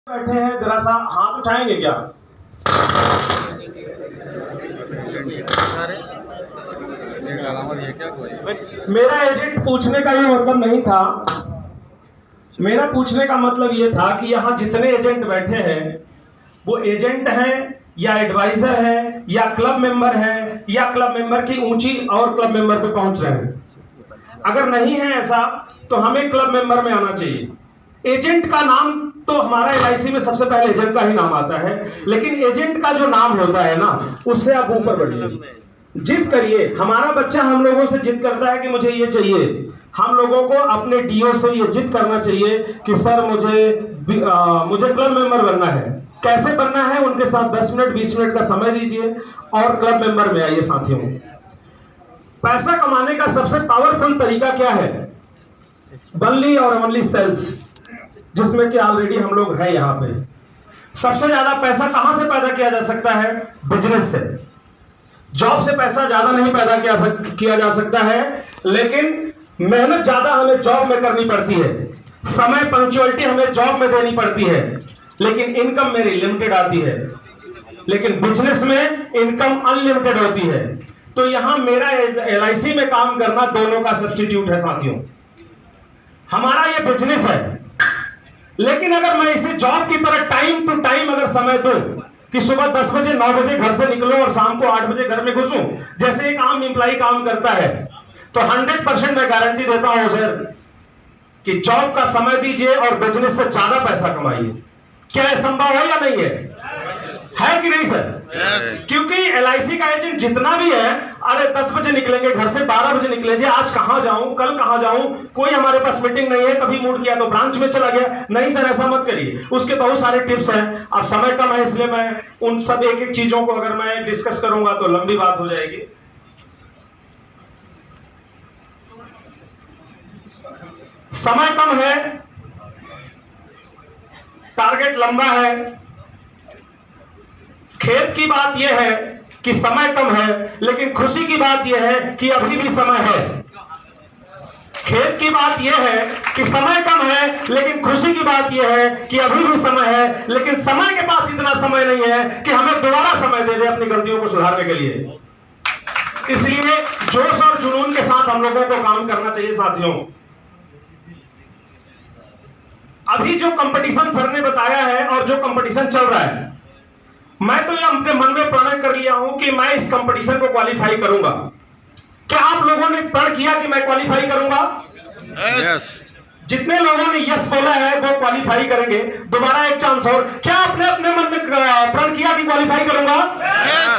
बैठे हैं, जरा सा हाथ उठाएंगे क्या? मेरा एजेंट पूछने का ये मतलब नहीं था। मेरा पूछने का मतलब ये था कि यहाँ जितने एजेंट बैठे हैं वो एजेंट हैं या एडवाइजर हैं या क्लब मेंबर हैं या क्लब मेंबर की ऊंची और क्लब मेंबर पे पहुंच रहे हैं। अगर नहीं है ऐसा तो हमें क्लब मेंबर में आना चाहिए। एजेंट का नाम तो हमारा एलआईसी में सबसे पहले एजेंट का ही नाम आता है, लेकिन एजेंट का जो नाम होता है ना, उससे आप ऊपर बढ़िए, जिद करिए। हमारा बच्चा हम लोगों से जिद करता है कि मुझे ये चाहिए। हम लोगों को अपने डीओ से ये जिद करना चाहिए कि सर मुझे क्लब मेंबर बनना है। कैसे बनना है? उनके साथ 10 मिनट 20 मिनट का समय दीजिए और क्लब मेंबर में आइए। साथियों, पैसा कमाने का सबसे पावरफुल तरीका क्या है? बल्ली और ओनली सेल्स, जिसमें कि ऑलरेडी हम लोग हैं यहाँ पे। सबसे ज्यादा पैसा कहां से पैदा किया जा सकता है? बिजनेस से। जॉब से पैसा ज्यादा नहीं पैदा किया जा सकता है, लेकिन मेहनत ज्यादा हमें जॉब में करनी पड़ती है। समय पंक्चुअलिटी हमें जॉब में देनी पड़ती है, लेकिन इनकम मेरी लिमिटेड आती है। लेकिन बिजनेस में इनकम अनलिमिटेड होती है। तो यहां मेरा एलआईसी में काम करना दोनों का सब्स्टिट्यूट है। साथियों, हमारा ये बिजनेस है, लेकिन अगर मैं इसे जॉब की तरह टाइम टू टाइम अगर समय दूं कि सुबह 10 बजे 9 बजे घर से निकलो और शाम को 8 बजे घर में घुसूं, जैसे एक आम एम्प्लॉय काम करता है, तो 100% मैं गारंटी देता हूं सर कि जॉब का समय दीजिए और बिजनेस से ज्यादा पैसा कमाइए। क्या यह संभव है या नहीं है कि नहीं सर? क्योंकि एलआईसी का एजेंट जितना भी है, अरे 10 बजे निकलेंगे घर से, 12 बजे निकलेंगे, आज कहां जाऊं, कल कहां जाऊं, कोई हमारे पास मीटिंग नहीं है, कभी मूड किया तो ब्रांच में चला गया। नहीं सर, ऐसा मत करिए। उसके बहुत सारे टिप्स हैं। अब समय कम है, इसलिए मैं उन सब एक एक चीजों को अगर मैं डिस्कस करूंगा तो लंबी बात हो जाएगी। समय कम है, टारगेट लंबा है। खेद की बात यह है कि समय कम है, लेकिन खुशी की बात यह है कि अभी भी समय है। खेद की बात यह है कि समय कम है, लेकिन खुशी की बात यह है कि अभी भी समय है। लेकिन समय के पास इतना समय नहीं है कि हमें दोबारा समय दे दे अपनी गलतियों को सुधारने के लिए। इसलिए जोश और जुनून के साथ हम लोगों को काम करना चाहिए। साथियों, अभी जो कंपटीशन सर ने बताया है और जो कंपटीशन चल रहा है, मैं तो ये अपने मन में प्रण कर लिया हूं कि मैं इस कंपटीशन को क्वालिफाई करूंगा। क्या आप लोगों ने प्रण किया कि मैं क्वालिफाई करूंगा? यस। जितने लोगों ने यस बोला है वो क्वालिफाई करेंगे। दोबारा एक चांस और। क्या आपने अपने मन में प्रण किया कि क्वालिफाई करूंगा?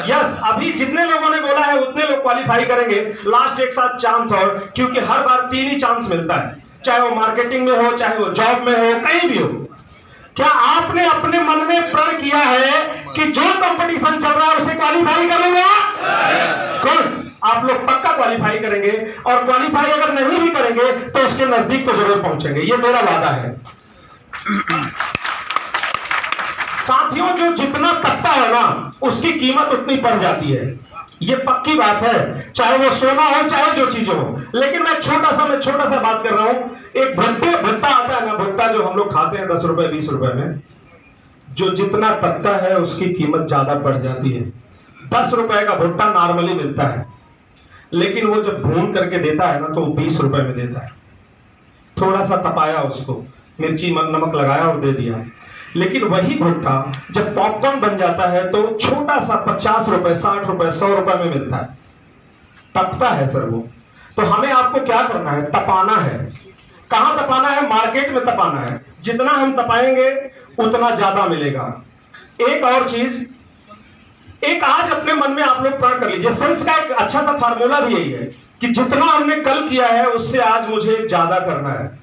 यस। अभी जितने लोगों ने बोला है उतने लोग क्वालिफाई करेंगे। लास्ट एक साथ चांस और, क्योंकि हर बार 3 ही चांस मिलता है, चाहे वो मार्केटिंग में हो, चाहे वो जॉब में हो, कहीं भी हो। क्या आपने अपने मन में प्रण किया है कि जो कंपटीशन चल रहा है उसे क्वालिफाई करूंगा? कौन? आप लोग पक्का क्वालिफाई करेंगे, और क्वालिफाई अगर नहीं भी करेंगे तो उसके नजदीक तो जरूर पहुंचेंगे। ये मेरा वादा है। साथियों, जो जितना तकता है ना, उसकी कीमत उतनी बढ़ जाती है। ये पक्की बात है, चाहे वो सोना हो, चाहे जो चीजें हो। लेकिन मैं छोटा सा बात कर रहा हूं। एक भुट्टा आता है ना, भुट्टा जो हम लोग खाते हैं 10 रुपए 20 रुपए में, जो जितना तकता है उसकी कीमत ज्यादा बढ़ जाती है। 10 रुपए का भुट्टा नॉर्मली मिलता है, लेकिन वो जब भून करके देता है ना तो 20 रुपए में देता है। थोड़ा सा तपाया, उसको मिर्ची नमक लगाया और दे दिया। लेकिन वही भुट्टा जब पॉपकॉर्न बन जाता है तो छोटा सा 50 रुपए 60 रुपए 100 रुपए में मिलता है। तपता है सर वो। तो हमें आपको क्या करना है? तपाना है। कहां तपाना है? मार्केट में तपाना है। जितना हम तपाएंगे उतना ज्यादा मिलेगा। एक और चीज, एक आज अपने मन में आप लोग प्रण कर लीजिए। सेल्स का एक अच्छा सा फार्मूला भी यही है कि जितना हमने कल किया है उससे आज मुझे ज्यादा करना है।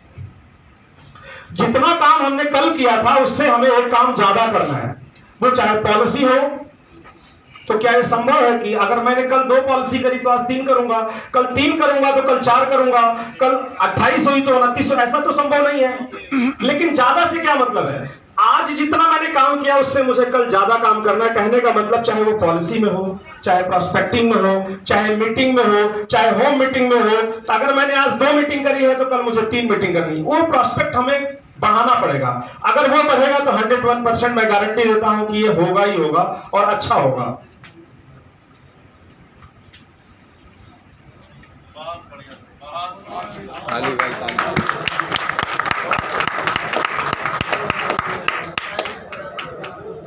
जितना काम हमने कल किया था उससे हमें एक काम ज्यादा करना है। वो चाहे पॉलिसी हो, तो क्या ये संभव है कि अगर मैंने कल 2 पॉलिसी करी तो आज 3 करूंगा, कल 3 करूंगा तो कल 4 करूंगा, कल 28 हुई तो 29? ऐसा तो संभव नहीं है। लेकिन ज्यादा से क्या मतलब है? आज जितना मैंने काम किया उससे मुझे कल ज्यादा काम करना है। कहने का मतलब चाहे वो पॉलिसी में हो, चाहे प्रोस्पेक्टिंग में हो, चाहे मीटिंग में हो, चाहे होम मीटिंग में हो। तो अगर मैंने आज 2 मीटिंग करी है तो कल मुझे 3 मीटिंग करनी है। वो प्रोस्पेक्ट हमें बढ़ाना पड़ेगा। अगर वो बढ़ेगा तो 101% मैं गारंटी देता हूं कि ये होगा ही होगा और अच्छा होगा।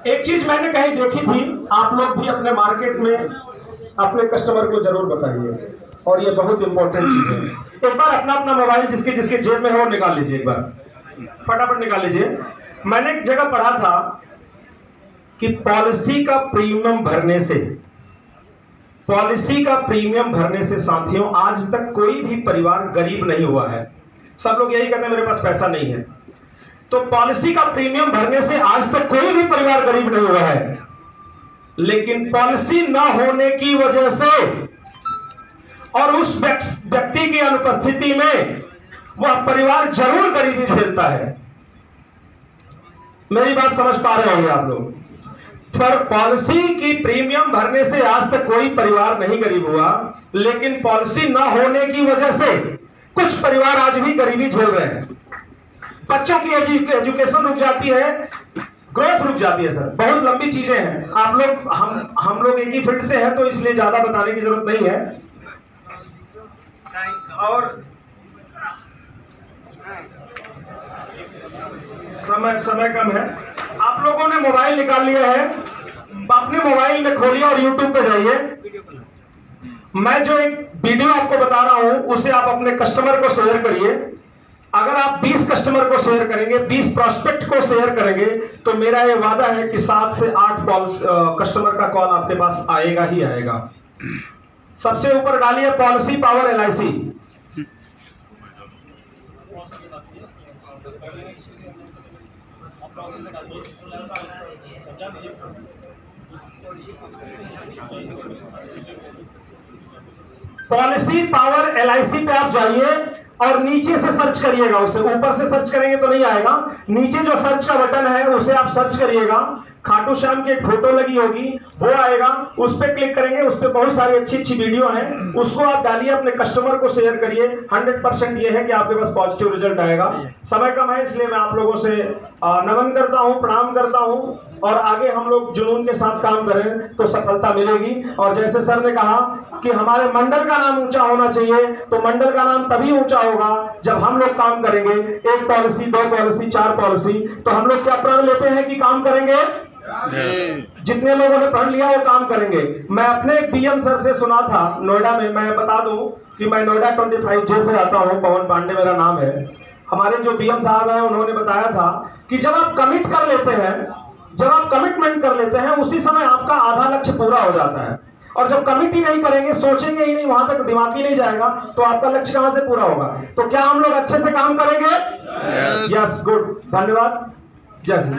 एक चीज मैंने कहीं देखी थी, आप लोग भी अपने मार्केट में अपने कस्टमर को जरूर बताइए, और ये बहुत इंपॉर्टेंट चीज है। एक बार अपना अपना मोबाइल जिसके जिसके जेब में है वो निकाल लीजिए, एक बार फटाफट निकाल लीजिए। मैंने एक जगह पढ़ा था कि पॉलिसी का प्रीमियम भरने से साथियों आज तक कोई भी परिवार गरीब नहीं हुआ है। सब लोग यही कहते हैं मेरे पास पैसा नहीं है। तो पॉलिसी का प्रीमियम भरने से आज तक कोई भी परिवार गरीब नहीं हुआ है, लेकिन पॉलिसी न होने की वजह से और उस व्यक्ति की अनुपस्थिति में वह परिवार जरूर गरीबी झेलता है। मेरी बात समझ पा रहे होंगे आप लोग। पर पॉलिसी की प्रीमियम भरने से आज तक कोई परिवार नहीं गरीब हुआ, लेकिन पॉलिसी न होने की वजह से कुछ परिवार आज भी गरीबी झेल रहे हैं। बच्चों की एजुकेशन रुक जाती है, ग्रोथ रुक जाती है। सर बहुत लंबी चीजें हैं। आप लोग हम लोग एक ही फील्ड से हैं तो इसलिए ज्यादा बताने की जरूरत नहीं है। और समय कम है। आप लोगों ने मोबाइल निकाल लिया है, अपने मोबाइल में खोलिए और यूट्यूब पे जाइए। मैं जो एक वीडियो आपको बता रहा हूं उसे आप अपने कस्टमर को शेयर करिए। अगर आप 20 कस्टमर को शेयर करेंगे, 20 प्रोस्पेक्ट को शेयर करेंगे, तो मेरा ये वादा है कि 7 से 8 कस्टमर का कॉल आपके पास आएगा ही आएगा। सबसे ऊपर डालिए policy power LIC। Policy power LIC पे आप जाइए और नीचे से सर्च करिएगा उसे। ऊपर से सर्च करेंगे तो नहीं आएगा, नीचे जो सर्च का बटन है उसे आप सर्च करिएगा। खाटू श्याम की एक फोटो लगी होगी, वो आएगा, उस पर क्लिक करेंगे। उस पर बहुत सारी अच्छी अच्छी वीडियो हैं, उसको आप डालिए, अपने कस्टमर को शेयर करिए। 100% ये है कि आपके पास पॉजिटिव रिजल्ट आएगा। समय कम है इसलिए मैं आप लोगों से नमन करता हूं, प्रणाम करता हूं, और आगे हम लोग जुनून के साथ काम करें तो सफलता मिलेगी। और जैसे सर ने कहा कि हमारे मंडल का नाम ऊंचा होना चाहिए, तो मंडल का नाम तभी ऊंचा होगा जब हम लोग काम करेंगे। 1 पॉलिसी, 2 पॉलिसी, 4 पॉलिसी, तो हम लोग क्या प्रण लेते हैं कि काम करेंगे। जितने लोगों ने पढ़ लिया वो काम करेंगे। मैं अपने BM सर से सुना था नोएडा में। मैं बता दूं कि मैं नोएडा 25J से आता हूं, पवन पांडे मेरा नाम है। हमारे जो BM साहब हैं उन्होंने बताया था कि जब आप कमिट कर लेते हैं, जब आप कमिटमेंट कर लेते हैं, उसी समय आपका आधा लक्ष्य पूरा हो जाता है। और जब कमिट ही नहीं करेंगे, सोचेंगे ही नहीं, वहां तक दिमाग ही नहीं जाएगा, तो आपका लक्ष्य कहां से पूरा होगा। तो क्या हम लोग अच्छे से काम करेंगे? यस, गुड, धन्यवाद, जय श्री।